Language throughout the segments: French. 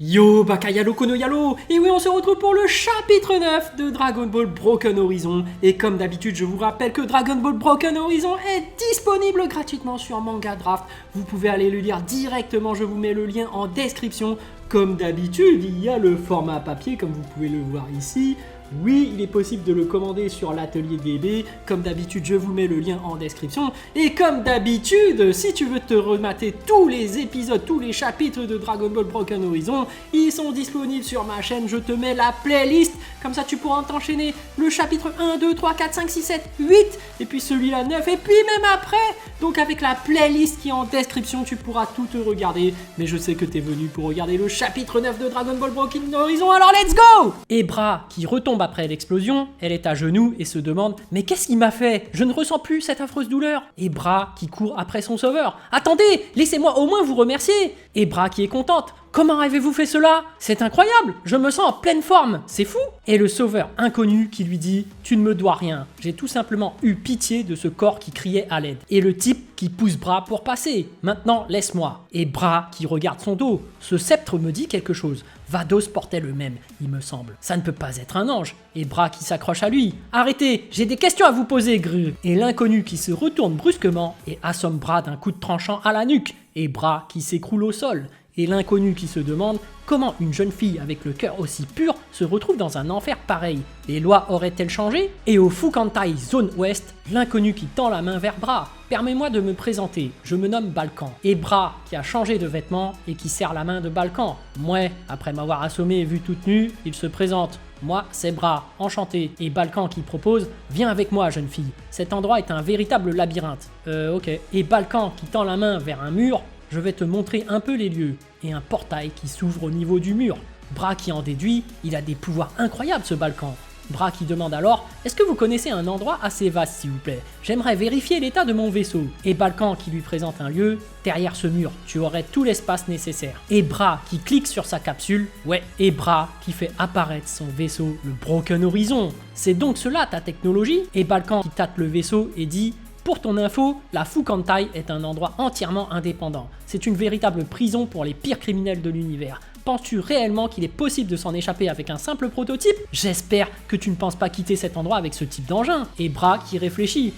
Yo, Bakayalo Konoyalo. Et oui, on se retrouve pour le chapitre 9 de Dragon Ball Broken Horizon. Et comme d'habitude, je vous rappelle que Dragon Ball Broken Horizon est disponible gratuitement sur Manga Draft. Vous pouvez aller le lire directement, je vous mets le lien en description. Comme d'habitude, il y a le format papier, comme vous pouvez le voir ici. Oui, il est possible de le commander sur l'atelier DB. Comme d'habitude, je vous mets le lien en description. Et comme d'habitude, si tu veux te remater tous les épisodes, tous les chapitres de Dragon Ball Broken Horizon, ils sont disponibles sur ma chaîne. Je te mets la playlist. Comme ça, tu pourras t'enchaîner le chapitre 1, 2, 3, 4, 5, 6, 7, 8. Et puis celui-là 9. Et puis même après. Donc avec la playlist qui est en description, tu pourras tout te regarder. Mais je sais que tu es venu pour regarder le chapitre 9 de Dragon Ball Broken Horizon. Alors let's go! Et Bra qui retombe après l'explosion, elle est à genoux et se demande « Mais qu'est-ce qu'il m'a fait? Je ne ressens plus cette affreuse douleur !» Et Bra qui court après son sauveur « Attendez, laissez-moi au moins vous remercier !» Et Bra qui est contente « Comment avez-vous fait cela? C'est incroyable, je me sens en pleine forme, c'est fou !» Et le sauveur inconnu qui lui dit « Tu ne me dois rien, j'ai tout simplement eu pitié de ce corps qui criait à l'aide. » Et le type qui pousse Bra pour passer. « Maintenant, laisse-moi. » Et Bra qui regarde son dos. « Ce sceptre me dit quelque chose. Vados portait le même, il me semble. Ça ne peut pas être un ange. » Et Bra qui s'accroche à lui. « Arrêtez, j'ai des questions à vous poser, Gru. » Et l'inconnu qui se retourne brusquement et assomme Bra d'un coup de tranchant à la nuque. Et Bra qui s'écroule au sol. Et l'inconnu qui se demande comment une jeune fille avec le cœur aussi pur se retrouve dans un enfer pareil. Les lois auraient-elles changé? Et au Fukantai Zone Ouest, l'inconnu qui tend la main vers Bra. « Permets-moi de me présenter, je me nomme Balkan. » Et Bra qui a changé de vêtements et qui serre la main de Balkan. « Mouais, après m'avoir assommé et vu toute nue, il se présente. Moi, c'est Bra, enchanté. » Et Balkan qui propose « Viens avec moi, jeune fille. Cet endroit est un véritable labyrinthe. » Ok. Et Balkan qui tend la main vers un mur. « Je vais te montrer un peu les lieux. » Et un portail qui s'ouvre au niveau du mur. Bra qui en déduit, il a des pouvoirs incroyables ce Balkan. Bra qui demande alors « Est-ce que vous connaissez un endroit assez vaste s'il vous plaît? J'aimerais vérifier l'état de mon vaisseau. » Et Balkan qui lui présente un lieu « Derrière ce mur, tu aurais tout l'espace nécessaire. » Et Bra qui clique sur sa capsule, ouais, et Bra qui fait apparaître son vaisseau, le Broken Horizon. C'est donc cela ta technologie? Et Balkan qui tâte le vaisseau et dit « Pour ton info, la Fukantai est un endroit entièrement indépendant. C'est une véritable prison pour les pires criminels de l'univers. Penses-tu réellement qu'il est possible de s'en échapper avec un simple prototype? J'espère que tu ne penses pas quitter cet endroit avec ce type d'engin. » Et Bra qui réfléchit.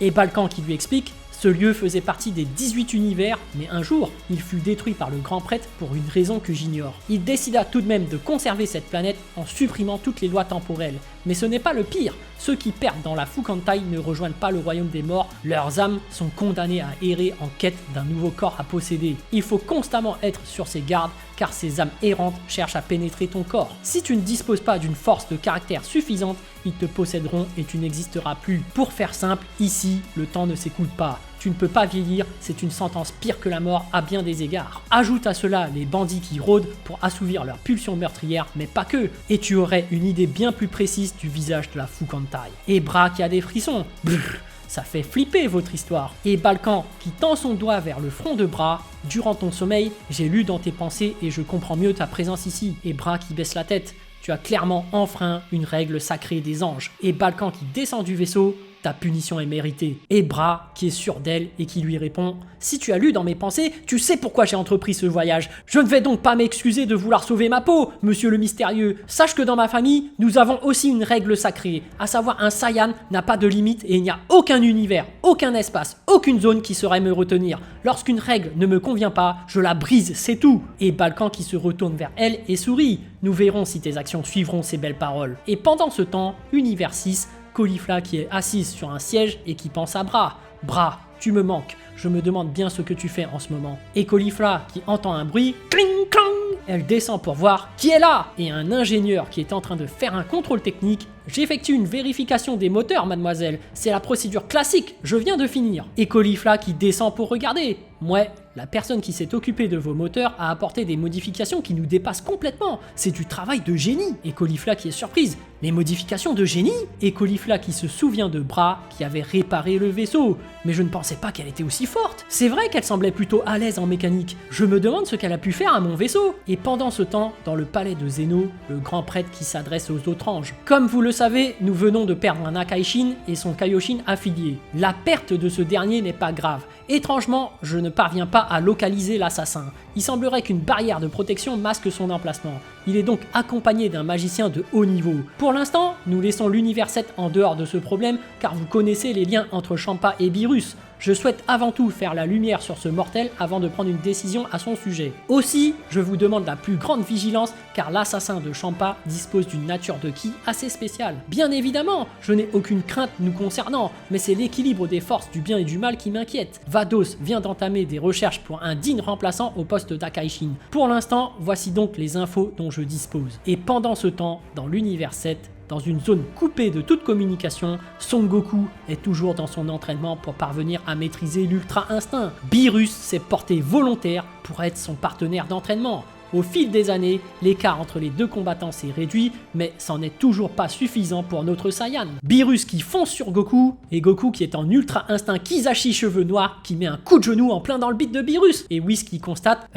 Et Balkan qui lui explique. Ce lieu faisait partie des 18 univers, mais un jour, il fut détruit par le grand prêtre pour une raison que j'ignore. Il décida tout de même de conserver cette planète en supprimant toutes les lois temporelles. Mais ce n'est pas le pire. Ceux qui perdent dans la Fukantai ne rejoignent pas le royaume des morts, leurs âmes sont condamnées à errer en quête d'un nouveau corps à posséder. Il faut constamment être sur ses gardes, car ces âmes errantes cherchent à pénétrer ton corps. Si tu ne disposes pas d'une force de caractère suffisante, ils te posséderont et tu n'existeras plus. Pour faire simple, ici, le temps ne s'écoule pas. Tu ne peux pas vieillir, c'est une sentence pire que la mort à bien des égards. Ajoute à cela les bandits qui rôdent pour assouvir leurs pulsions meurtrières, mais pas que. Et tu aurais une idée bien plus précise du visage de la Fukantai. Et Bra qui a des frissons. Brrr, ça fait flipper votre histoire. Et Balkan qui tend son doigt vers le front de Bra. Durant ton sommeil, j'ai lu dans tes pensées et je comprends mieux ta présence ici. Et Bra qui baisse la tête. Tu as clairement enfreint une règle sacrée des anges. Et Balkan qui descend du vaisseau. Ta punition est méritée. Et Bra qui est sûr d'elle et qui lui répond « Si tu as lu dans mes pensées, tu sais pourquoi j'ai entrepris ce voyage. Je ne vais donc pas m'excuser de vouloir sauver ma peau, monsieur le mystérieux. Sache que dans ma famille, nous avons aussi une règle sacrée, à savoir un Saiyan n'a pas de limite et il n'y a aucun univers, aucun espace, aucune zone qui saurait me retenir. Lorsqu'une règle ne me convient pas, je la brise, c'est tout. » Et Balkan qui se retourne vers elle et sourit. Nous verrons si tes actions suivront ces belles paroles. Et pendant ce temps, univers 6, Caulifla qui est assise sur un siège et qui pense à Bra. « Bra, tu me manques, je me demande bien ce que tu fais en ce moment. » Et Caulifla qui entend un bruit, cling clang, elle descend pour voir qui est là. Et un ingénieur qui est en train de faire un contrôle technique. « J'effectue une vérification des moteurs, mademoiselle. C'est la procédure classique, je viens de finir. » Et Caulifla qui descend pour regarder. « Ouais, la personne qui s'est occupée de vos moteurs a apporté des modifications qui nous dépassent complètement. C'est du travail de génie. » Et Caulifla qui est surprise. « Les modifications de génie ?» Et Caulifla qui se souvient de Bra qui avait réparé le vaisseau. « Mais je ne pensais pas qu'elle était aussi forte. C'est vrai qu'elle semblait plutôt à l'aise en mécanique. Je me demande ce qu'elle a pu faire à mon vaisseau. » Et pendant ce temps, dans le palais de Zeno, le grand prêtre qui s'adresse aux autres anges. « Comme vous le savez, nous venons de perdre un Akaishin et son Kaioshin affilié. La perte de ce dernier n'est pas grave. Étrangement, je ne parviens pas à localiser l'assassin. Il semblerait qu'une barrière de protection masque son emplacement. Il est donc accompagné d'un magicien de haut niveau. Pour l'instant, nous laissons l'univers 7 en dehors de ce problème car vous connaissez les liens entre Champa et Beerus. Je souhaite avant tout faire la lumière sur ce mortel avant de prendre une décision à son sujet. Aussi, je vous demande la plus grande vigilance car l'assassin de Champa dispose d'une nature de ki assez spéciale. Bien évidemment, je n'ai aucune crainte nous concernant, mais c'est l'équilibre des forces du bien et du mal qui m'inquiète. Vados vient d'entamer des recherches pour un digne remplaçant au poste d'Akaishin. Pour l'instant, voici donc les infos dont je dispose. Et pendant ce temps, dans l'univers 7, dans une zone coupée de toute communication, Son Goku est toujours dans son entraînement pour parvenir à maîtriser l'Ultra Instinct. Beerus s'est porté volontaire pour être son partenaire d'entraînement. Au fil des années, l'écart entre les deux combattants s'est réduit, mais c'en est toujours pas suffisant pour notre Saiyan. Beerus qui fonce sur Goku, et Goku qui est en Ultra Instinct Kizashi cheveux noirs, qui met un coup de genou en plein dans le bit de Beerus. Et Whis qui constate,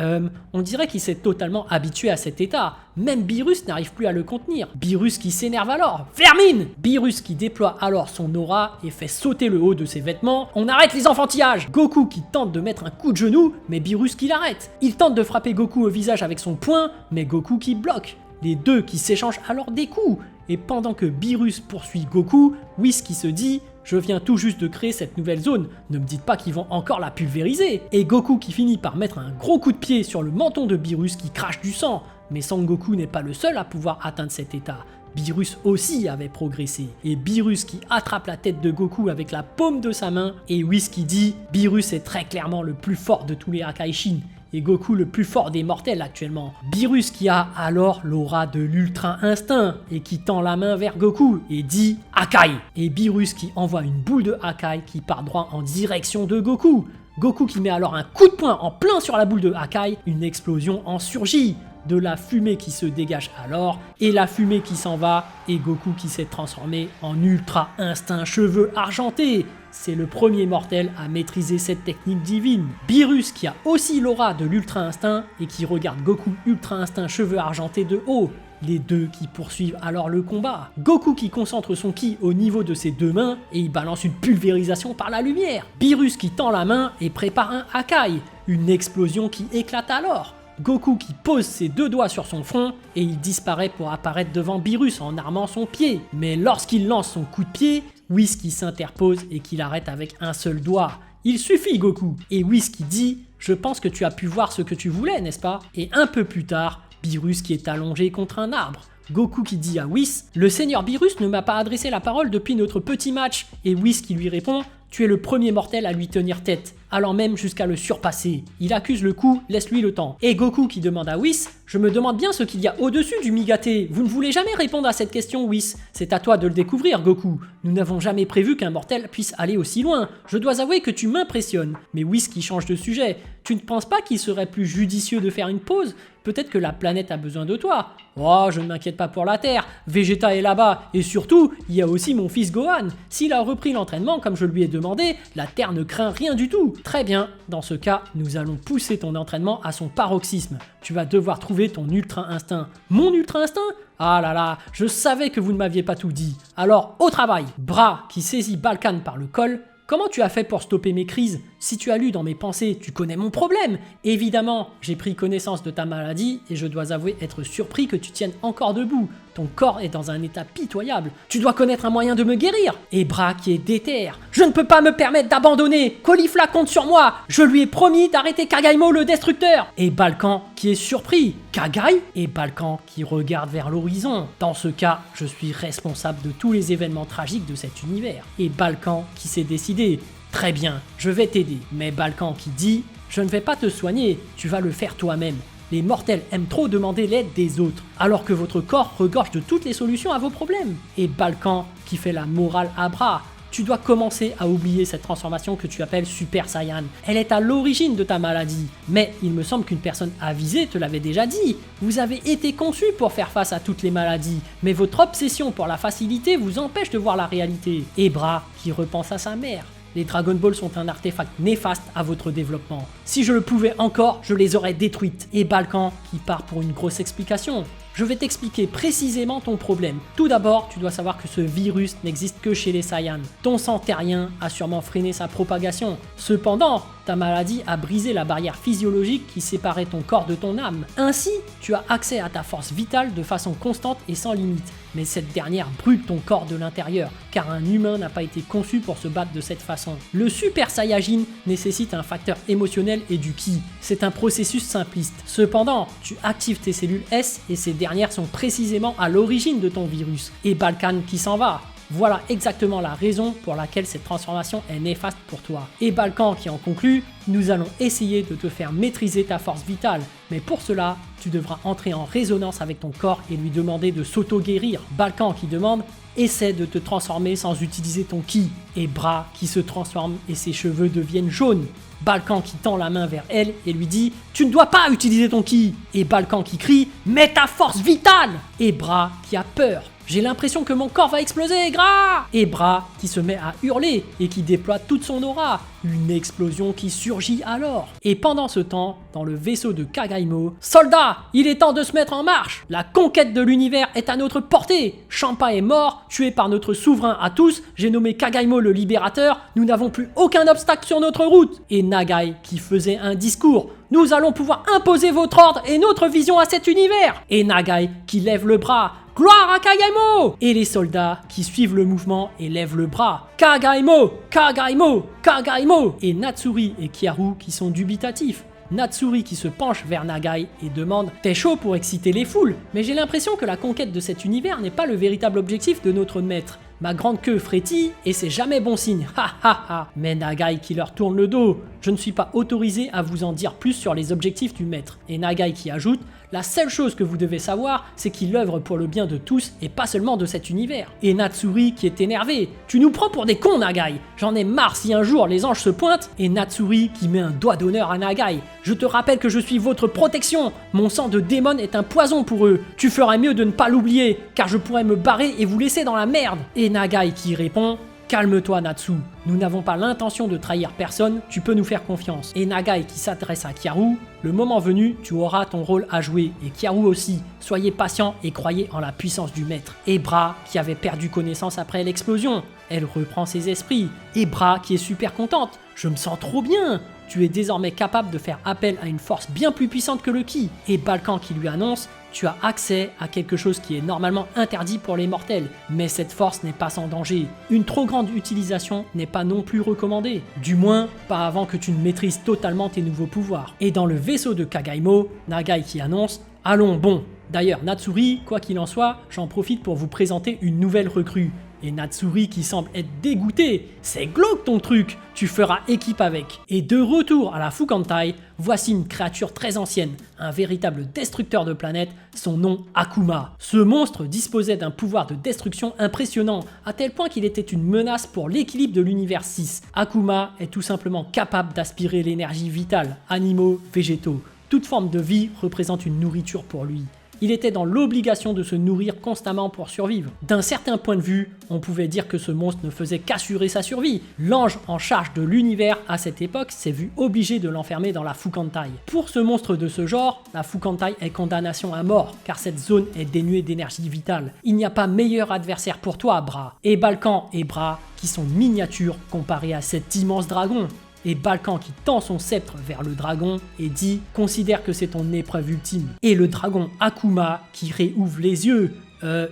on dirait qu'il s'est totalement habitué à cet état. Même Beerus n'arrive plus à le contenir. Beerus qui s'énerve alors. Vermine! Beerus qui déploie alors son aura et fait sauter le haut de ses vêtements. On arrête les enfantillages! Goku qui tente de mettre un coup de genou, mais Beerus qui l'arrête. Il tente de frapper Goku au visage avec son poing, mais Goku qui bloque. Les deux qui s'échangent alors des coups. Et pendant que Beerus poursuit Goku, Whis qui se dit « Je viens tout juste de créer cette nouvelle zone, ne me dites pas qu'ils vont encore la pulvériser !» Et Goku qui finit par mettre un gros coup de pied sur le menton de Beerus qui crache du sang. Mais Son Goku n'est pas le seul à pouvoir atteindre cet état. Beerus aussi avait progressé. Et Beerus qui attrape la tête de Goku avec la paume de sa main. Et Whis qui dit « Beerus est très clairement le plus fort de tous les Akaishin. » Et Goku le plus fort des mortels actuellement. Beerus qui a alors l'aura de l'Ultra Instinct et qui tend la main vers Goku et dit Akai. Et Beerus qui envoie une boule de Akai qui part droit en direction de Goku. Goku qui met alors un coup de poing en plein sur la boule de Akai, une explosion en surgit. De la fumée qui se dégage alors, et la fumée qui s'en va, et Goku qui s'est transformé en Ultra Instinct cheveux argentés. C'est le premier mortel à maîtriser cette technique divine. Beerus qui a aussi l'aura de l'Ultra Instinct et qui regarde Goku Ultra Instinct cheveux argentés de haut. Les deux qui poursuivent alors le combat. Goku qui concentre son ki au niveau de ses deux mains et il balance une pulvérisation par la lumière. Beerus qui tend la main et prépare un Akai, une explosion qui éclate alors. Goku qui pose ses deux doigts sur son front et il disparaît pour apparaître devant Beerus en armant son pied. Mais lorsqu'il lance son coup de pied, Whis qui s'interpose et qui l'arrête avec un seul doigt. Il suffit Goku. Et Whis qui dit « Je pense que tu as pu voir ce que tu voulais, n'est-ce pas ?» Et un peu plus tard, Beerus qui est allongé contre un arbre. Goku qui dit à Whis « Le seigneur Beerus ne m'a pas adressé la parole depuis notre petit match. » Et Whis qui lui répond « Tu es le premier mortel à lui tenir tête, allant même jusqu'à le surpasser. Il accuse le coup, laisse-lui le temps. » Et Goku qui demande à Whis « Je me demande bien ce qu'il y a au-dessus du Migate. Vous ne voulez jamais répondre à cette question, Whis. C'est à toi de le découvrir, Goku. Nous n'avons jamais prévu qu'un mortel puisse aller aussi loin. Je dois avouer que tu m'impressionnes. » Mais Whis qui change de sujet. « Tu ne penses pas qu'il serait plus judicieux de faire une pause ? Peut-être que la planète a besoin de toi. » « Oh, je ne m'inquiète pas pour la Terre. Vegeta est là-bas. Et surtout, il y a aussi mon fils Gohan. S'il a repris l'entraînement comme je lui ai demandé, la Terre ne craint rien du tout. » Très bien. Dans ce cas, nous allons pousser ton entraînement à son paroxysme. Tu vas devoir trouver ton Ultra Instinct. Mon Ultra Instinct ? Ah là là, je savais que vous ne m'aviez pas tout dit. Alors, au travail. Bras qui saisit Balkan par le col. Comment tu as fait pour stopper mes crises? Si tu as lu dans mes pensées, tu connais mon problème. Évidemment, j'ai pris connaissance de ta maladie et je dois avouer être surpris que tu tiennes encore debout. Ton corps est dans un état pitoyable. Tu dois connaître un moyen de me guérir. Et Bras qui est déter. Je ne peux pas me permettre d'abandonner. Caulifla compte sur moi. Je lui ai promis d'arrêter Kagaimo le destructeur. Et Balkan qui est surpris. Kagai? Et Balkan qui regarde vers l'horizon. Dans ce cas, je suis responsable de tous les événements tragiques de cet univers. Et Balkan qui s'est décidé. Très bien, je vais t'aider. Mais Balkan qui dit « Je ne vais pas te soigner, tu vas le faire toi-même. Les mortels aiment trop demander l'aide des autres, alors que votre corps regorge de toutes les solutions à vos problèmes. » Et Balkan qui fait la morale à Bras. Tu dois commencer à oublier cette transformation que tu appelles Super Saiyan. Elle est à l'origine de ta maladie. Mais il me semble qu'une personne avisée te l'avait déjà dit. Vous avez été conçu pour faire face à toutes les maladies, mais votre obsession pour la facilité vous empêche de voir la réalité. Et Bras qui repense à sa mère. Les Dragon Ball sont un artefact néfaste à votre développement. Si je le pouvais encore, je les aurais détruites. Et Balkan qui part pour une grosse explication. Je vais t'expliquer précisément ton problème. Tout d'abord, tu dois savoir que ce virus n'existe que chez les Saiyans. Ton sang terrien a sûrement freiné sa propagation. Cependant, Ta maladie a brisé la barrière physiologique qui séparait ton corps de ton âme. Ainsi, tu as accès à ta force vitale de façon constante et sans limite. Mais cette dernière brûle ton corps de l'intérieur, car un humain n'a pas été conçu pour se battre de cette façon. Le Super Saiyajin nécessite un facteur émotionnel et du ki. C'est un processus simpliste. Cependant, tu actives tes cellules S et ces dernières sont précisément à l'origine de ton virus. Et Balkan qui s'en va. Voilà exactement la raison pour laquelle cette transformation est néfaste pour toi. Et Balkan qui en conclut, nous allons essayer de te faire maîtriser ta force vitale, mais pour cela, tu devras entrer en résonance avec ton corps et lui demander de s'auto-guérir. Balkan qui demande, essaie de te transformer sans utiliser ton ki. Et Bra qui se transforme et ses cheveux deviennent jaunes. Balkan qui tend la main vers elle et lui dit « Tu ne dois pas utiliser ton ki !» Et Balkan qui crie « Mets ta force vitale !» Et Bra qui a peur. J'ai l'impression que mon corps va exploser, gras! Et Bra qui se met à hurler et qui déploie toute son aura. Une explosion qui surgit alors. Et pendant ce temps, dans le vaisseau de Kagaimo, « Soldats, il est temps de se mettre en marche! La conquête de l'univers est à notre portée! Champa est mort, tué par notre souverain à tous, j'ai nommé Kagaimo le libérateur, nous n'avons plus aucun obstacle sur notre route! » Et Nagai qui faisait un discours. « Nous allons pouvoir imposer votre ordre et notre vision à cet univers !» Et Nagai qui lève le bras. Gloire à Kagaimo! Et les soldats qui suivent le mouvement et lèvent le bras. Kagaimo! Kagaimo! Kagaimo! Et Natsuri et Kyaru qui sont dubitatifs. Natsuri qui se penche vers Nagai et demande « T'es chaud pour exciter les foules, mais j'ai l'impression que la conquête de cet univers n'est pas le véritable objectif de notre maître. Ma grande queue frétille et c'est jamais bon signe. Ha ha ha !» Mais Nagai qui leur tourne le dos. « Je ne suis pas autorisé à vous en dire plus sur les objectifs du maître. » Et Nagai qui ajoute « La seule chose que vous devez savoir, c'est qu'il œuvre pour le bien de tous et pas seulement de cet univers. » Et Natsuri qui est énervé. « Tu nous prends pour des cons, Nagai. J'en ai marre si un jour les anges se pointent. » Et Natsuri qui met un doigt d'honneur à Nagai. « Je te rappelle que je suis votre protection. Mon sang de démon est un poison pour eux. Tu ferais mieux de ne pas l'oublier, car je pourrais me barrer et vous laisser dans la merde. » Et Nagai qui répond « Calme-toi Natsu, nous n'avons pas l'intention de trahir personne, tu peux nous faire confiance. » Et Nagai qui s'adresse à Kyaru, « Le moment venu, tu auras ton rôle à jouer, et Kyaru aussi. Soyez patient et croyez en la puissance du maître. » Et Bra qui avait perdu connaissance après l'explosion, elle reprend ses esprits. Et Bra qui est super contente, « Je me sens trop bien. Tu es désormais capable de faire appel à une force bien plus puissante que le ki. » Et Balkan qui lui annonce « Tu as accès à quelque chose qui est normalement interdit pour les mortels, mais cette force n'est pas sans danger. Une trop grande utilisation n'est pas non plus recommandée. Du moins, pas avant que tu ne maîtrises totalement tes nouveaux pouvoirs. » Et dans le vaisseau de Kagaimo, Nagai qui annonce « Allons, bon. D'ailleurs, Natsuri, quoi qu'il en soit, j'en profite pour vous présenter une nouvelle recrue. » Et Natsuri qui semble être dégoûté. « C'est glauque ton truc, tu feras équipe avec. » Et de retour à la Fukantai, voici une créature très ancienne, un véritable destructeur de planètes, son nom Akuma. Ce monstre disposait d'un pouvoir de destruction impressionnant, à tel point qu'il était une menace pour l'équilibre de l'univers 6. Akuma est tout simplement capable d'aspirer l'énergie vitale, animaux, végétaux. Toute forme de vie représente une nourriture pour lui. Il était dans l'obligation de se nourrir constamment pour survivre. D'un certain point de vue, on pouvait dire que ce monstre ne faisait qu'assurer sa survie. L'ange en charge de l'univers à cette époque s'est vu obligé de l'enfermer dans la Fukantai. Pour ce monstre de ce genre, la Fukantai est condamnation à mort, car cette zone est dénuée d'énergie vitale. Il n'y a pas meilleur adversaire pour toi, Bra. Et Balkan et Bra, qui sont miniatures comparés à cet immense dragon. Et Balkan qui tend son sceptre vers le dragon et dit « Considère que c'est ton épreuve ultime. » Et le dragon Akuma qui réouvre les yeux.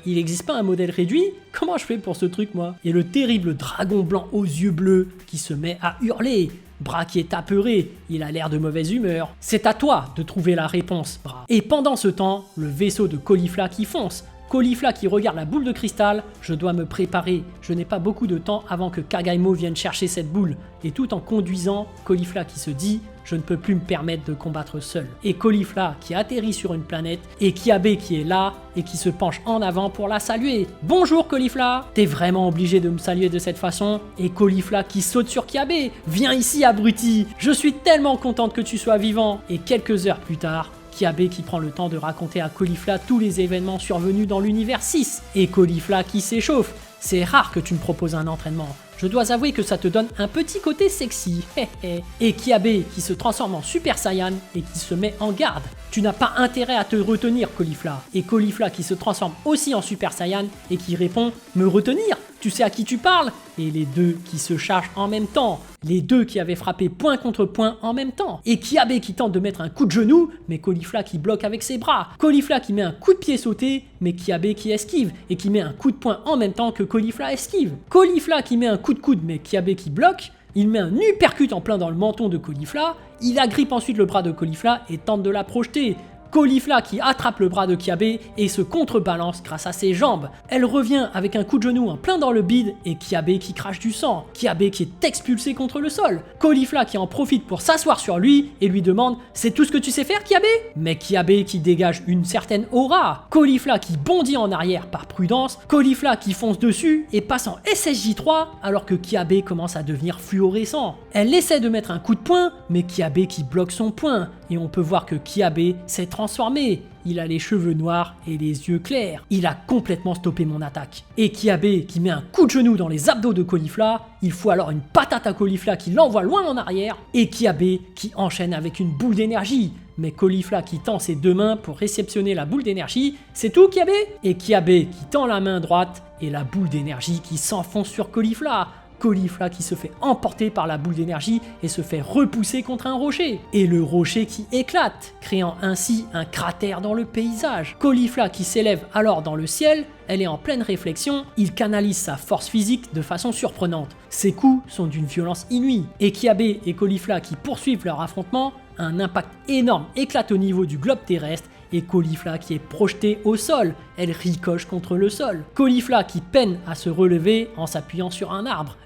Il n'existe pas un modèle réduit? Comment je fais pour ce truc, moi? Et le terrible dragon blanc aux yeux bleus qui se met à hurler. Bra qui est apeuré, il a l'air de mauvaise humeur. C'est à toi de trouver la réponse, Bra. Et pendant ce temps, le vaisseau de Caulifla qui fonce. Caulifla qui regarde la boule de cristal, je dois me préparer, je n'ai pas beaucoup de temps avant que Kagaimo vienne chercher cette boule. Et tout en conduisant, Caulifla qui se dit, je ne peux plus me permettre de combattre seul. Et Caulifla qui atterrit sur une planète, et Kiabe qui est là, et qui se penche en avant pour la saluer. Bonjour Caulifla, t'es vraiment obligé de me saluer de cette façon? Et Caulifla qui saute sur Kiabe, viens ici abruti, je suis tellement contente que tu sois vivant. Et quelques heures plus tard, Kiabe qui prend le temps de raconter à Caulifla tous les événements survenus dans l'univers 6. Et Caulifla qui s'échauffe. C'est rare que tu me proposes un entraînement. Je dois avouer que ça te donne un petit côté sexy. Et Kiabe qui se transforme en Super Saiyan et qui se met en garde. Tu n'as pas intérêt à te retenir, Caulifla. Et Caulifla qui se transforme aussi en Super Saiyan et qui répond « Me retenir ? tu sais à qui tu parles? Et les deux qui se chargent en même temps. Les deux qui avaient frappé point contre point en même temps. Et Kiabe qui tente de mettre un coup de genou, mais Caulifla qui bloque avec ses bras. Caulifla qui met un coup de pied sauté, mais Kiabe qui esquive et qui met un coup de poing en même temps que Caulifla esquive. Caulifla qui met un coup de coude, mais Kiabe qui bloque. Il met un uppercut en plein dans le menton de Caulifla. Il agrippe ensuite le bras de Caulifla et tente de la projeter. Caulifla qui attrape le bras de Kiabe et se contrebalance grâce à ses jambes. Elle revient avec un coup de genou en plein dans le bide et Kiabe qui crache du sang. Kiabe qui est expulsé contre le sol. Caulifla qui en profite pour s'asseoir sur lui et lui demande « C'est tout ce que tu sais faire, Kiabe ?» Mais Kiabe qui dégage une certaine aura. Caulifla qui bondit en arrière par prudence. Caulifla qui fonce dessus et passe en SSJ3 alors que Kiabe commence à devenir fluorescent. Elle essaie de mettre un coup de poing, mais Kiabe qui bloque son poing. Et on peut voir que Kiabe s'est transformé. Il a les cheveux noirs et les yeux clairs. Il a complètement stoppé mon attaque. Et Kiabe qui met un coup de genou dans les abdos de Caulifla. Il faut alors une patate à Caulifla qui l'envoie loin en arrière. Et Kiabe qui enchaîne avec une boule d'énergie. Mais Caulifla qui tend ses deux mains pour réceptionner la boule d'énergie. C'est tout, Kiabe? Et Kiabe qui tend la main droite et la boule d'énergie qui s'enfonce sur Caulifla. Caulifla qui se fait emporter par la boule d'énergie et se fait repousser contre un rocher. Et le rocher qui éclate, créant ainsi un cratère dans le paysage. Caulifla qui s'élève alors dans le ciel, elle est en pleine réflexion, il canalise sa force physique de façon surprenante. Ses coups sont d'une violence inouïe. Et Kiabe et Caulifla qui poursuivent leur affrontement, un impact énorme éclate au niveau du globe terrestre et Caulifla qui est projetée au sol, elle ricoche contre le sol. Caulifla qui peine à se relever en s'appuyant sur un arbre.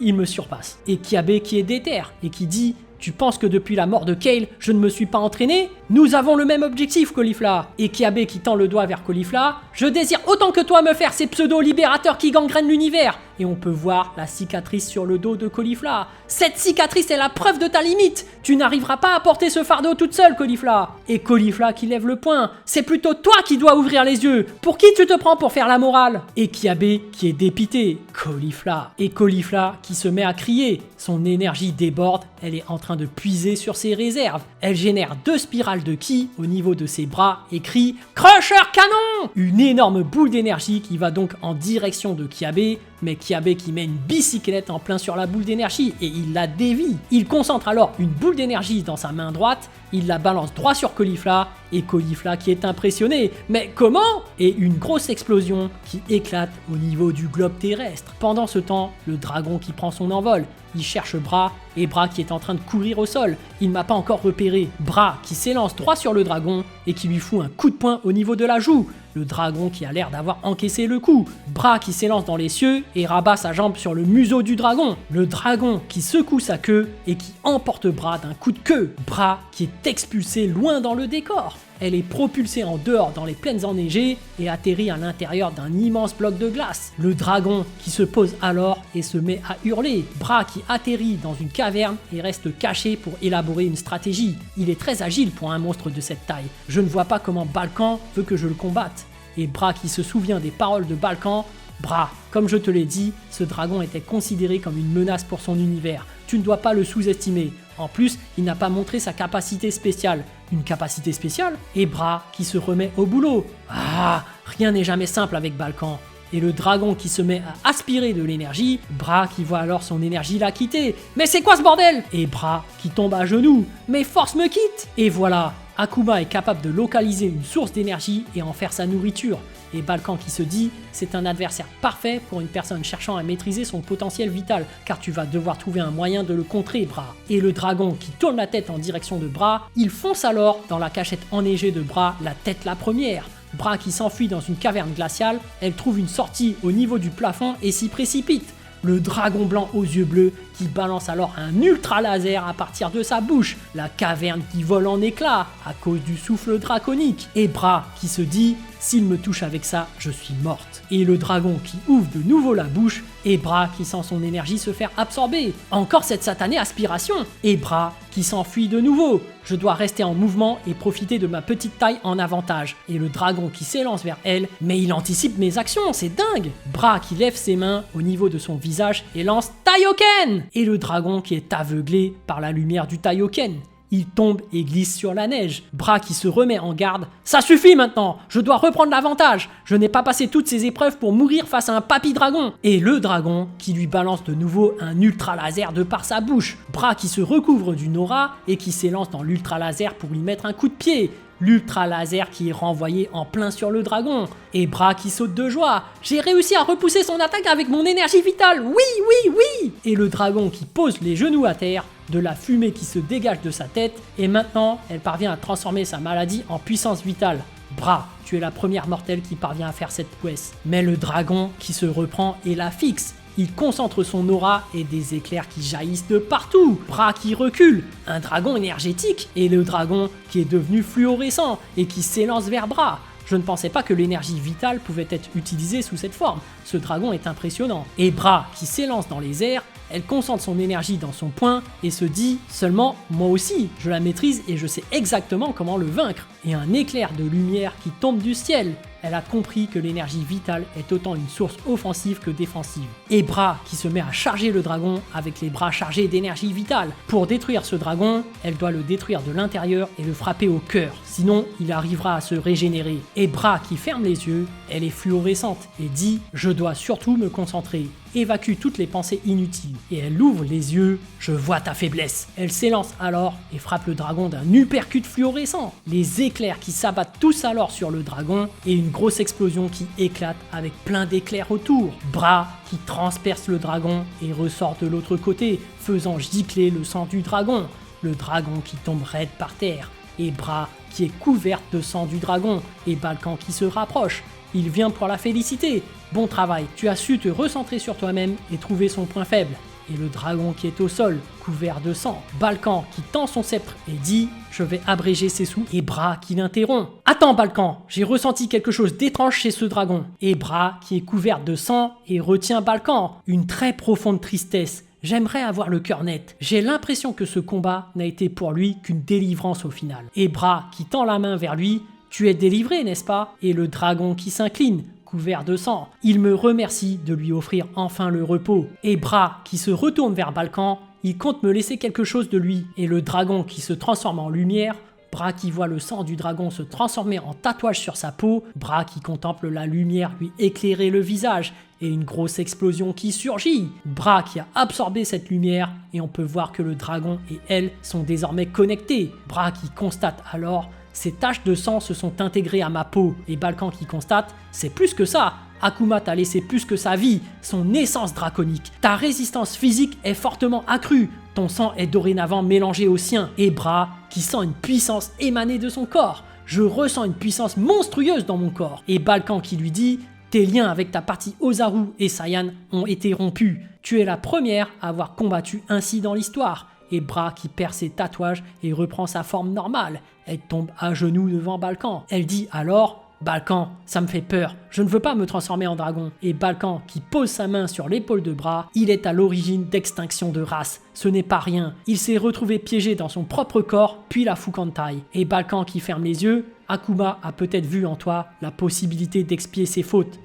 Il me surpasse. Et Kiabe qui est déter et qui dit « Tu penses que depuis la mort de Kale, je ne me suis pas entraîné? Nous avons le même objectif, Caulifla !» Et Kiabe qui tend le doigt vers Caulifla « Je désire autant que toi me faire ces pseudo-libérateurs qui gangrènent l'univers !» Et on peut voir la cicatrice sur le dos de Caulifla. Cette cicatrice est la preuve de ta limite. Tu n'arriveras pas à porter ce fardeau toute seule, Caulifla. Et Caulifla qui lève le poing. C'est plutôt toi qui dois ouvrir les yeux. Pour qui tu te prends pour faire la morale? Et Kiabe qui est dépité. Caulifla. Et Caulifla qui se met à crier. Son énergie déborde. Elle est en train de puiser sur ses réserves. Elle génère 2 spirales de ki au niveau de ses bras et crie « Crusher canon !» Une énorme boule d'énergie qui va donc en direction de Kiabe. Mais Kiabe qui met une bicyclette en plein sur la boule d'énergie et il la dévie. Il concentre alors une boule d'énergie dans sa main droite, il la balance droit sur Caulifla et Caulifla qui est impressionné. Mais comment? Et une grosse explosion qui éclate au niveau du globe terrestre. Pendant ce temps, le dragon qui prend son envol, il cherche Bra et Bra qui est en train de courir au sol. Il m'a pas encore repéré. Bra qui s'élance droit sur le dragon et qui lui fout un coup de poing au niveau de la joue. Le dragon qui a l'air d'avoir encaissé le coup. Bra qui s'élance dans les cieux et rabat sa jambe sur le museau du dragon. Le dragon qui secoue sa queue et qui emporte Bra d'un coup de queue. Bra qui est expulsé loin dans le décor. Elle est propulsée en dehors dans les plaines enneigées et atterrit à l'intérieur d'un immense bloc de glace. Le dragon qui se pose alors et se met à hurler. Bra qui atterrit dans une caverne et reste caché pour élaborer une stratégie. Il est très agile pour un monstre de cette taille. Je ne vois pas comment Balkan veut que je le combatte. Et Bra qui se souvient des paroles de Balkan. Bra, comme je te l'ai dit, ce dragon était considéré comme une menace pour son univers. Tu ne dois pas le sous-estimer. En plus, il n'a pas montré sa capacité spéciale. Une capacité spéciale? Et Bra qui se remet au boulot. Ah, rien n'est jamais simple avec Balkan. Et le dragon qui se met à aspirer de l'énergie, Bra qui voit alors son énergie la quitter. Mais c'est quoi ce bordel? Et Bra qui tombe à genoux. Mes forces me quittent. Et voilà, Akuma est capable de localiser une source d'énergie et en faire sa nourriture. Et Balkan qui se dit, c'est un adversaire parfait pour une personne cherchant à maîtriser son potentiel vital, car tu vas devoir trouver un moyen de le contrer, Bra. Et le dragon qui tourne la tête en direction de Bra, il fonce alors dans la cachette enneigée de Bra, la tête la première. Bra qui s'enfuit dans une caverne glaciale, elle trouve une sortie au niveau du plafond et s'y précipite. Le dragon blanc aux yeux bleus qui balance alors un ultra laser à partir de sa bouche. La caverne qui vole en éclats à cause du souffle draconique. Et Bra qui se dit « S'il me touche avec ça, je suis morte ». Et le dragon qui ouvre de nouveau la bouche. Et Bra qui sent son énergie se faire absorber. Encore cette satanée aspiration. Et Bra qui s'enfuit de nouveau. Je dois rester en mouvement et profiter de ma petite taille en avantage. Et le dragon qui s'élance vers elle, mais il anticipe mes actions, c'est dingue. Bra qui lève ses mains au niveau de son visage et lance Taioken. Et le dragon qui est aveuglé par la lumière du Taioken. il tombe et glisse sur la neige. Bra qui se remet en garde. Ça suffit maintenant, je dois reprendre l'avantage. Je n'ai pas passé toutes ces épreuves pour mourir face à un papy dragon. Et le dragon qui lui balance de nouveau un ultra laser de par sa bouche. Bra qui se recouvre d'une aura et qui s'élance dans l'ultra laser pour lui mettre un coup de pied. L'ultra laser qui est renvoyé en plein sur le dragon. Et Bra qui saute de joie. J'ai réussi à repousser son attaque avec mon énergie vitale. Oui, oui, oui. Et le dragon qui pose les genoux à terre. De la fumée qui se dégage de sa tête. Et maintenant, elle parvient à transformer sa maladie en puissance vitale. Bra, tu es la première mortelle qui parvient à faire cette prouesse. Mais le dragon qui se reprend et la fixe. Il concentre son aura et des éclairs qui jaillissent de partout. Bra qui recule, un dragon énergétique et le dragon qui est devenu fluorescent et qui s'élance vers Bra. Je ne pensais pas que l'énergie vitale pouvait être utilisée sous cette forme. Ce dragon est impressionnant. Et Bra qui s'élance dans les airs, elle concentre son énergie dans son poing et se dit seulement moi aussi, je la maîtrise et je sais exactement comment le vaincre. Et un éclair de lumière qui tombe du ciel. Elle a compris que l'énergie vitale est autant une source offensive que défensive. Et Bra qui se met à charger le dragon avec les bras chargés d'énergie vitale. Pour détruire ce dragon, elle doit le détruire de l'intérieur et le frapper au cœur. Sinon, il arrivera à se régénérer. Et Bra qui ferme les yeux, elle est fluorescente et dit « Je dois surtout me concentrer ». Évacue toutes les pensées inutiles. Et elle ouvre les yeux, je vois ta faiblesse. Elle s'élance alors et frappe le dragon d'un uppercut fluorescent. Les éclairs qui s'abattent tous alors sur le dragon et une grosse explosion qui éclate avec plein d'éclairs autour. Bra qui transperce le dragon et ressort de l'autre côté, faisant gicler le sang du dragon. Le dragon qui tombe raide par terre. Et Bra qui est couverte de sang du dragon. Et Balkan qui se rapproche. Il vient pour la féliciter. Bon travail, tu as su te recentrer sur toi-même et trouver son point faible. Et le dragon qui est au sol, couvert de sang. Balkan qui tend son sceptre et dit « Je vais abréger ses sous ». Et Bra qui l'interrompt. « Attends Balkan, j'ai ressenti quelque chose d'étrange chez ce dragon ». Et Bra qui est couvert de sang et retient Balkan. Une très profonde tristesse. J'aimerais avoir le cœur net. J'ai l'impression que ce combat n'a été pour lui qu'une délivrance au final. Et Bra qui tend la main vers lui. « Tu es délivré, n'est-ce pas ?» Et le dragon qui s'incline, couvert de sang. Il me remercie de lui offrir enfin le repos. Et Bra qui se retourne vers Balkan, il compte me laisser quelque chose de lui. Et le dragon qui se transforme en lumière, Bra qui voit le sang du dragon se transformer en tatouage sur sa peau, Bra qui contemple la lumière lui éclairer le visage, et une grosse explosion qui surgit. Bra qui a absorbé cette lumière, et on peut voir que le dragon et elle sont désormais connectés. Bra qui constate alors: ces taches de sang se sont intégrées à ma peau. Et Balkan qui constate: c'est plus que ça. Akuma t'a laissé plus que sa vie, son essence draconique. Ta résistance physique est fortement accrue. Ton sang est dorénavant mélangé au sien. Et Bra qui sent une puissance émaner de son corps. Je ressens une puissance monstrueuse dans mon corps. Et Balkan qui lui dit: tes liens avec ta partie Ozaru et Saiyan ont été rompus. Tu es la première à avoir combattu ainsi dans l'histoire. Et Bra qui perd ses tatouages et reprend sa forme normale. Elle tombe à genoux devant Balkan. Elle dit alors: Balkan, ça me fait peur, je ne veux pas me transformer en dragon. Et Balkan qui pose sa main sur l'épaule de Bra, il est à l'origine d'extinction de race. Ce n'est pas rien, il s'est retrouvé piégé dans son propre corps, puis la Fukantai. Et Balkan qui ferme les yeux: Akuma a peut-être vu en toi la possibilité d'expier ses fautes.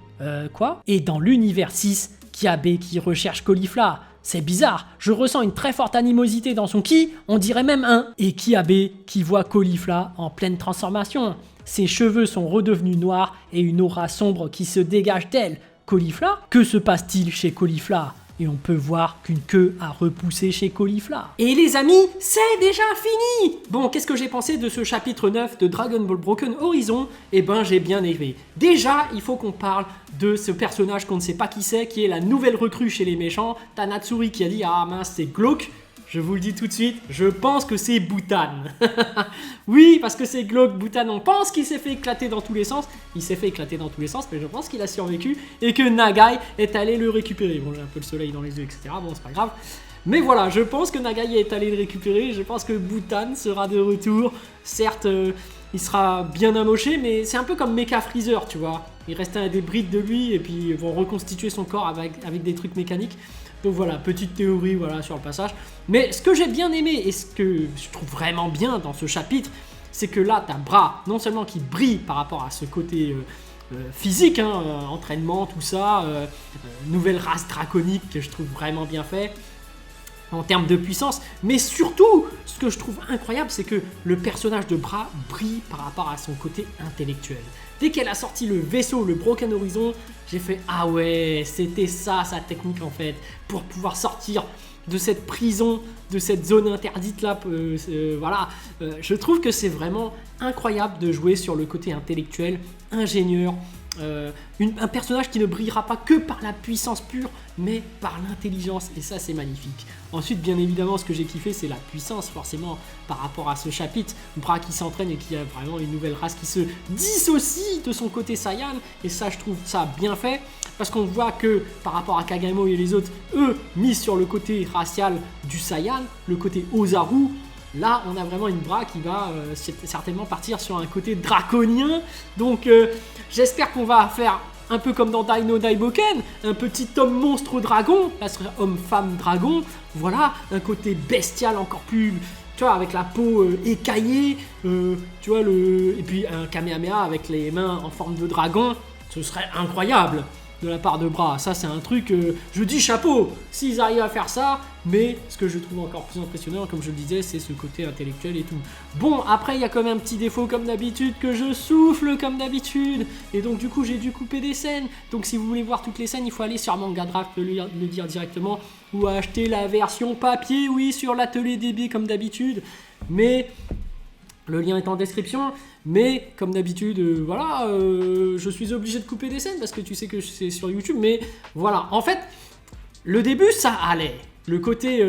Quoi? Et dans l'univers 6, Kiabe qui recherche Caulifla. C'est bizarre, je ressens une très forte animosité dans son ki, on dirait même un. Et Kiabe qui voit Caulifla en pleine transformation. Ses cheveux sont redevenus noirs et une aura sombre qui se dégage d'elle. Caulifla? Que se passe-t-il chez Caulifla? Et on peut voir qu'une queue a repoussé chez Caulifla. Et les amis, c'est déjà fini! Bon, qu'est-ce que j'ai pensé de ce chapitre 9 de Dragon Ball Broken Horizon? Eh ben, j'ai bien aimé. Déjà, il faut qu'on parle de ce personnage qu'on ne sait pas qui c'est, qui est la nouvelle recrue chez les méchants. T'as Natsuri qui a dit: ah mince, c'est glauque. Je vous le dis tout de suite, je pense que c'est Boutan. Oui, parce que c'est glauque, Boutan, on pense qu'il s'est fait éclater dans tous les sens. Il s'est fait éclater dans tous les sens, mais je pense qu'il a survécu et que Nagai est allé le récupérer. Bon, j'ai un peu le soleil dans les yeux, etc. Bon, c'est pas grave. Mais voilà, je pense que Nagai est allé le récupérer. Je pense que Boutan sera de retour. Certes, il sera bien amoché, mais c'est un peu comme Mecha Freezer, tu vois. Il reste des brides de lui et puis ils vont reconstituer son corps avec des trucs mécaniques. Donc voilà, petite théorie voilà, sur le passage. Mais ce que j'ai bien aimé et ce que je trouve vraiment bien dans ce chapitre, c'est que là, t'as Bra, non seulement qui brille par rapport à ce côté physique, hein, entraînement, tout ça, nouvelle race draconique que je trouve vraiment bien fait. en termes de puissance, mais surtout, ce que je trouve incroyable, c'est que le personnage de Bra brille par rapport à son côté intellectuel. Dès qu'elle a sorti le vaisseau, le Broken Horizon, j'ai fait « Ah ouais, c'était ça sa technique en fait, pour pouvoir sortir de cette prison, de cette zone interdite là, voilà. Je trouve que c'est vraiment incroyable de jouer sur le côté intellectuel, ingénieur, un personnage qui ne brillera pas que par la puissance pure, mais par l'intelligence, et ça c'est magnifique. Ensuite, bien évidemment, ce que j'ai kiffé, c'est la puissance, forcément, par rapport à ce chapitre. Bra qui s'entraîne et qui a vraiment une nouvelle race qui se dissocie de son côté Saiyan, et ça, je trouve ça bien fait, parce qu'on voit que, par rapport à Kagamo et les autres, eux, mis sur le côté racial du Saiyan, le côté Ozaru. Là, on a vraiment une Bra qui va certainement partir sur un côté draconien. Donc, j'espère qu'on va faire un peu comme dans Dino Daiboken, un petit homme monstre dragon, là ce serait homme-femme dragon. Voilà, un côté bestial encore plus, tu vois, avec la peau écaillée, tu vois, et puis un Kamehameha avec les mains en forme de dragon. Ce serait incroyable de la part de Bra. Ça, c'est un truc, je dis chapeau s'ils arrivent à faire ça, mais ce que je trouve encore plus impressionnant, comme je le disais, c'est ce côté intellectuel et tout. Bon, après, il y a quand même un petit défaut comme d'habitude, que je souffle comme d'habitude, et donc du coup, j'ai dû couper des scènes. Donc si vous voulez voir toutes les scènes, il faut aller sur Manga Draft, le dire directement, ou acheter la version papier, oui, sur l'atelier DB comme d'habitude, mais... Le lien est en description, mais comme d'habitude, voilà, je suis obligé de couper des scènes parce que tu sais que c'est sur YouTube, mais voilà. En fait, le début, ça allait. Le côté,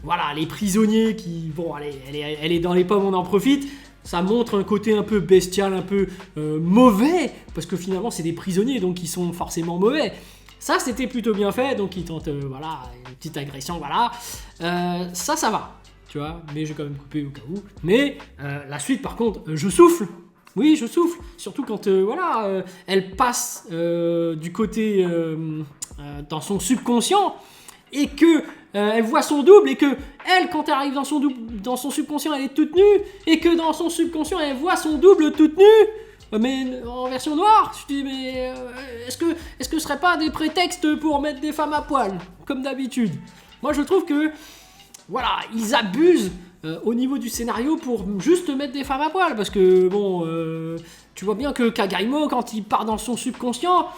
voilà, les prisonniers qui, bon, allez, elle est dans les pommes, on en profite. Ça montre un côté un peu bestial, un peu mauvais, parce que finalement, c'est des prisonniers, donc ils sont forcément mauvais. Ça, c'était plutôt bien fait, donc ils tentent, voilà, une petite agression, voilà. Ça va. Tu vois, mais j'ai quand même coupé au cas où. Mais la suite, par contre, je souffle. Oui, je souffle. Surtout quand, voilà, elle passe du côté dans son subconscient et que elle voit son double et que elle, quand elle arrive dans son subconscient, elle est toute nue et que dans son subconscient, elle voit son double toute nue. Mais en version noire. Je dis, mais est-ce que ce serait pas des prétextes pour mettre des femmes à poil, comme d'habitude? Moi, je trouve que voilà, ils abusent au niveau du scénario pour juste mettre des femmes à poil. Parce que, bon, tu vois bien que Kagaimo, quand il part dans son subconscient,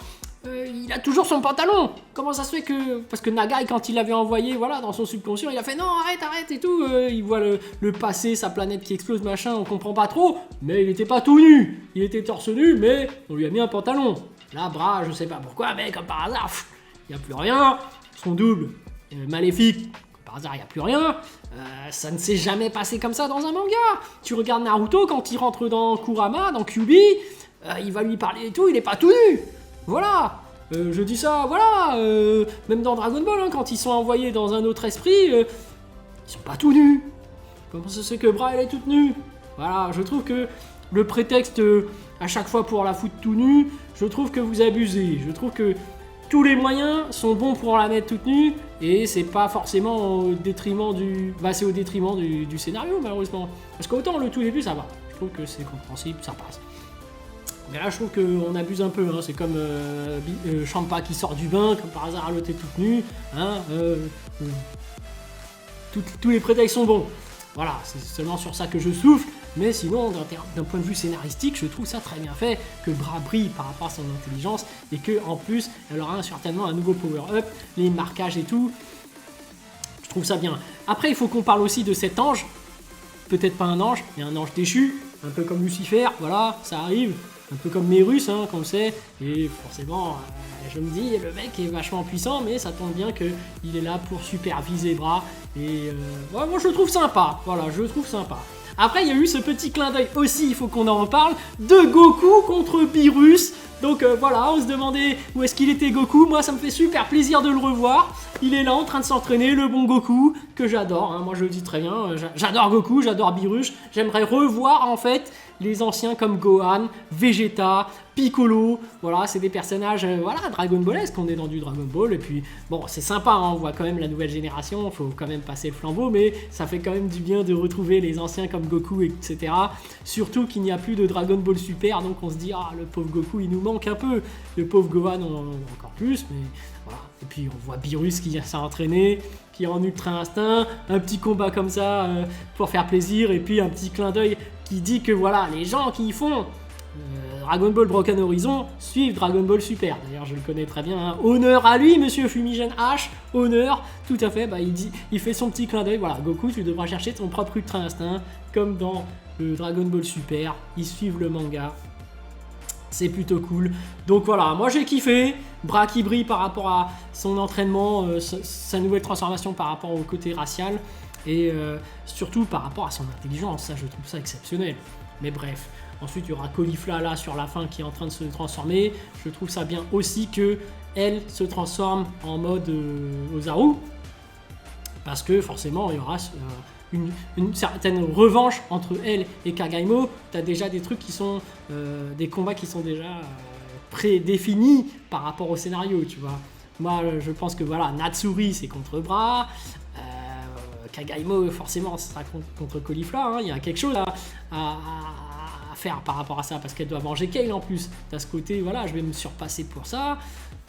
il a toujours son pantalon. Comment ça se fait que... Parce que Nagai, quand il l'avait envoyé, voilà, dans son subconscient, il a fait « Non, arrête et tout ». Il voit le passé, sa planète qui explose, machin, on comprend pas trop. Mais il était pas tout nu. Il était torse nu, mais on lui a mis un pantalon. Là, Bra, je sais pas pourquoi, mais comme par hasard, il n'y a plus rien. Son double, maléfique. Par hasard, il n'y a plus rien. Ça ne s'est jamais passé comme ça dans un manga. Tu regardes Naruto, quand il rentre dans Kurama, dans Kyuubi, il va lui parler et tout, il est pas tout nu. Voilà. Je dis ça, voilà. Même dans Dragon Ball, hein, quand ils sont envoyés dans un autre esprit, ils sont pas tout nus. Comment ça se fait que Bra, elle est toute nue? Voilà, je trouve que le prétexte, à chaque fois pour la foutre tout nue, je trouve que vous abusez. Je trouve que tous les moyens sont bons pour la mettre toute nue et c'est pas forcément au détriment du... Bah c'est au détriment du scénario malheureusement. Parce qu'autant le tout début ça va. Je trouve que c'est compréhensible, ça passe. Mais là je trouve qu'on abuse un peu, hein. C'est comme Champa qui sort du bain, comme par hasard l'autre est toute nue. Hein, tous les prétextes sont bons. Voilà, c'est seulement sur ça que je souffle. Mais sinon, d'un point de vue scénaristique, je trouve ça très bien fait, que Bra brille par rapport à son intelligence, et que en plus, elle aura certainement un nouveau power-up, les marquages et tout. Je trouve ça bien. Après, il faut qu'on parle aussi de cet ange. Peut-être pas un ange, mais un ange déchu, un peu comme Lucifer, voilà, ça arrive. Un peu comme Mérus, hein, comme c'est. Et forcément, je me dis, le mec est vachement puissant, mais ça tombe bien qu'il est là pour superviser Bra. Et ouais, moi, je le trouve sympa. Voilà, je le trouve sympa. Après, il y a eu ce petit clin d'œil aussi, il faut qu'on en parle, de Goku contre Beerus. Donc voilà, on se demandait où est-ce qu'il était Goku. Moi, ça me fait super plaisir de le revoir. Il est là en train de s'entraîner, le bon Goku, que j'adore. Hein. Moi, je le dis très bien, j'adore Goku, j'adore Beerus. J'aimerais revoir, en fait, les anciens comme Gohan, Vegeta, Piccolo, voilà, c'est des personnages voilà, Dragon Ballesques, on est dans du Dragon Ball, et puis bon, c'est sympa, hein, on voit quand même la nouvelle génération, il faut quand même passer le flambeau, mais ça fait quand même du bien de retrouver les anciens comme Goku, etc. Surtout qu'il n'y a plus de Dragon Ball Super, donc on se dit, ah, le pauvre Goku, il nous manque un peu, le pauvre Gohan, encore plus, mais voilà. Et puis on voit Beerus qui s'est entraîné, qui est en Ultra Instinct, un petit combat comme ça pour faire plaisir, et puis un petit clin d'œil qui dit que voilà, les gens qui font Dragon Ball Broken Horizon suivent Dragon Ball Super. D'ailleurs, je le connais très bien. Hein. Honneur à lui, monsieur Fumigen H. Honneur, tout à fait. Bah, il fait son petit clin d'œil. Voilà, Goku, tu devras chercher ton propre Ultra Instinct, comme dans le Dragon Ball Super. Ils suivent le manga. C'est plutôt cool. Donc voilà, moi j'ai kiffé. Bras qui brille par rapport à son entraînement, sa nouvelle transformation par rapport au côté racial. Et surtout par rapport à son intelligence. Ça, je trouve ça exceptionnel. Mais bref. Ensuite, il y aura Caulifla là sur la fin qui est en train de se transformer. Je trouve ça bien aussi que elle se transforme en mode Ozaru. Parce que forcément, il y aura une certaine revanche entre elle et Kagaimo. Tu as déjà des trucs qui sont des combats qui sont déjà prédéfinis par rapport au scénario, tu vois. Moi, je pense que voilà, Natsuri c'est contre Bras. Kagaimo, forcément, ce sera contre Caulifla. Hein. Il y a quelque chose à faire par rapport à ça, parce qu'elle doit manger Kale en plus. T'as ce côté, voilà, je vais me surpasser pour ça.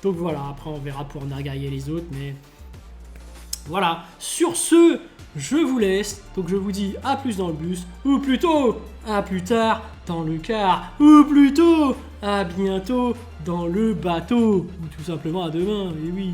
Donc voilà, après on verra pour Nagai et les autres, mais voilà. Sur ce, je vous laisse. Donc je vous dis à plus dans le bus, ou plutôt à plus tard dans le car, ou plutôt à bientôt dans le bateau, ou tout simplement à demain, et oui.